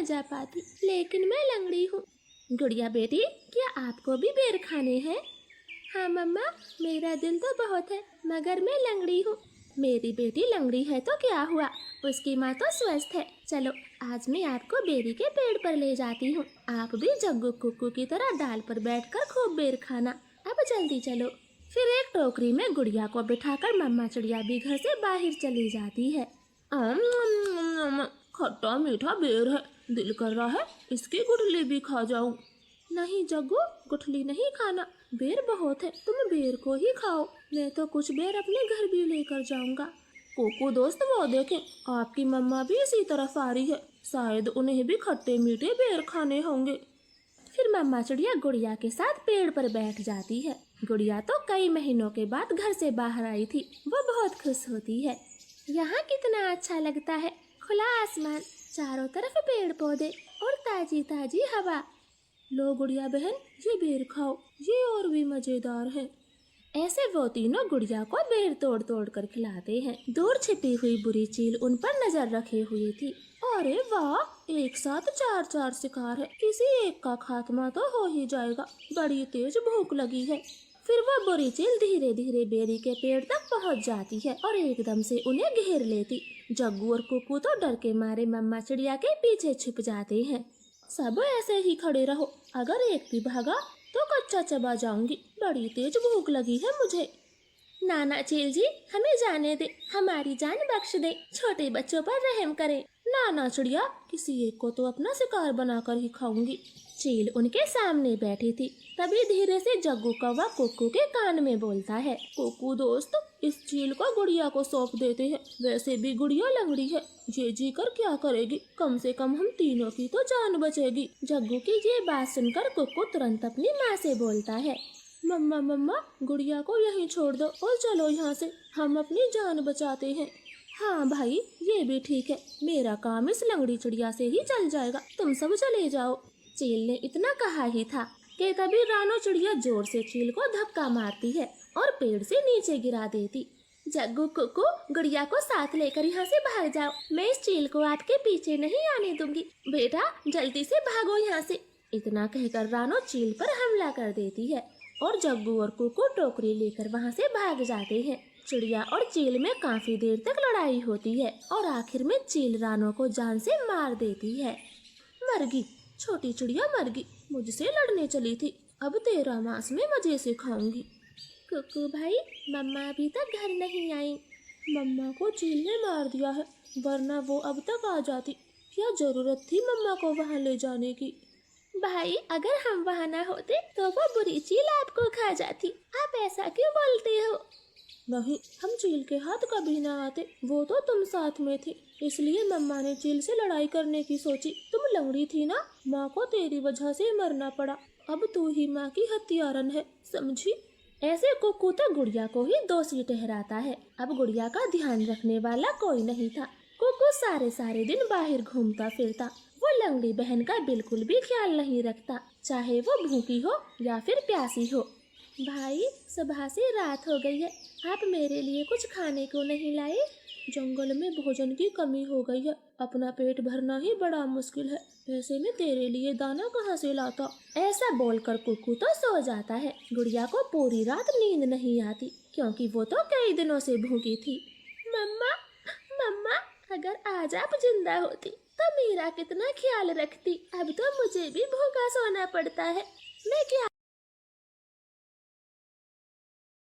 जा पाती, लेकिन मैं लंगड़ी हूँ। गुड़िया बेटी, क्या आपको भी बेर खाने हैं? हाँ मम्मा, मेरा दिल तो बहुत है, मगर मैं लंगड़ी हूँ। मेरी बेटी लंगड़ी है तो क्या हुआ, उसकी माँ तो स्वस्थ है। चलो आज मैं आपको बेरी के पेड़ पर ले जाती हूँ। आप भी जग्गू कुक्कू की तरह डाल पर बैठकर खूब बेर खाना। अब जल्दी चलो। फिर एक टोकरी में गुड़िया को बिठाकर मम्मा चिड़िया भी घर से बाहर चली जाती है। खट्टा मीठा बेर है, दिल कर रहा है इसकी गुठली भी खा जाऊं। नहीं जग्गू, गुठली नहीं खाना, बेर बहुत है, तुम बेर को ही खाओ। मैं तो कुछ बेर अपने घर भी लेकर जाऊंगा। कोको दोस्त, वो देखें, आपकी मम्मा भी इसी तरफ आ रही है, शायद उन्हें भी खट्टे मीठे बेर खाने होंगे। फिर मम्मा चिड़िया गुड़िया के साथ पेड़ पर बैठ जाती है। गुड़िया तो कई महीनों के बाद घर से बाहर आई थी, वो बहुत खुश होती है। यहाँ कितना अच्छा लगता है, खुला आसमान, चारों तरफ पेड़ पौधे और ताजी ताजी हवा। लो गुड़िया बहन, ये बेर खाओ, ये और भी मजेदार है। ऐसे वो तीनों गुड़िया को बेर तोड़ तोड़ कर खिलाते हैं। दूर छिपी हुई बुरी चील उन पर नजर रखे हुए थी। अरे वाह, एक साथ चार चार शिकार है, किसी एक का खात्मा तो हो ही जाएगा, बड़ी तेज भूख लगी है। फिर वो बुरी चील धीरे धीरे बेरी के पेड़ तक पहुंच जाती है और एकदम से उन्हें घेर लेती। जग्गू और कुक्कू तो डर के मारे मम्मा चिड़िया के पीछे छिप जाते हैं। सब ऐसे ही खड़े रहो, अगर एक भी भागा तो कच्चा चबा जाऊंगी, बड़ी तेज भूख लगी है मुझे। नाना चील जी, हमें जाने दे, हमारी जान बख्श दे, छोटे बच्चों पर रहम करें। नाना चिड़िया, किसी एक को तो अपना शिकार बनाकर ही खाऊंगी। चील उनके सामने बैठी थी। तभी धीरे से जग्गू कौवा कुक्कू के कान में बोलता है, कुक्कू दोस्त, इस चील को गुड़िया को सौंप देते हैं, वैसे भी गुड़िया लंगड़ी है, ये जी कर क्या करेगी, कम से कम हम तीनों की तो जान बचेगी। जग्गू की ये बात सुनकर कुक्कू तुरंत अपनी माँ से बोलता है, मम्मा मम्मा, गुड़िया को यहीं छोड़ दो और चलो यहाँ से, हम अपनी जान बचाते हैं। हाँ भाई, ये भी ठीक है, मेरा काम इस लंगड़ी चिड़िया से ही चल जाएगा, तुम सब चले जाओ। चील ने इतना कहा ही था कि तभी रानो चिड़िया जोर से चील को धक्का मारती है और पेड़ से नीचे गिरा देती। जग्गू कुक्कू, गुड़िया को साथ लेकर यहाँ से भाग जाओ, मैं इस चील को आपके पीछे नहीं आने दूंगी, बेटा जल्दी से भागो यहाँ से। इतना कहकर रानो चील पर हमला कर देती है और जग्गू और कुक्कू टोकरी लेकर वहाँ से भाग जाते हैं। चिड़िया और चील में काफी देर तक लड़ाई होती है और आखिर में चील रानो को जान से मार देती है। मरगी, छोटी चिड़िया मरगी, मुझसे लड़ने चली थी, अब तेरा मांस में मजे से खाऊंगी। कुक्कू भाई, मम्मा अभी तक घर नहीं आई। मम्मा को चील ने मार दिया है, वरना वो अब तक आ जाती, क्या जरूरत थी मम्मा को वहाँ ले जाने की। भाई, अगर हम वहाँ ना होते तो वो बुरी चील आपको खा जाती, आप ऐसा क्यों बोलते हो? नहीं, हम चील के हाथ कभी ना आते, वो तो तुम साथ में थी, इसलिए मम्मा ने चील से लड़ाई करने की सोची। तुम लंगड़ी थी ना, माँ को तेरी वजह से मरना पड़ा, अब तू ही माँ की हत्यारन है, समझी? ऐसे कुक्कू तो गुड़िया को ही दोषी ठहराता है। अब गुड़िया का ध्यान रखने वाला कोई नहीं था। कुक्कू सारे सारे दिन बाहर घूमता फिरता, वो लंगड़ी बहन का बिल्कुल भी ख्याल नहीं रखता, चाहे वो भूखी हो या फिर प्यासी हो। भाई, सुबह से रात हो गई है, आप मेरे लिए कुछ खाने को नहीं लाए? जंगल में भोजन की कमी हो गई है, अपना पेट भरना ही बड़ा मुश्किल है, ऐसे में तेरे लिए दाना कहाँ से लाता? ऐसा बोलकर कुक्कू तो सो जाता है। गुड़िया को पूरी रात नींद नहीं आती, क्योंकि वो तो कई दिनों से भूखी थी। मम्मा मम्मा, अगर आज आप जिंदा होती तो मेरा कितना ख्याल रखती, अब तो मुझे भी भूखा सोना पड़ता है, मैं क्या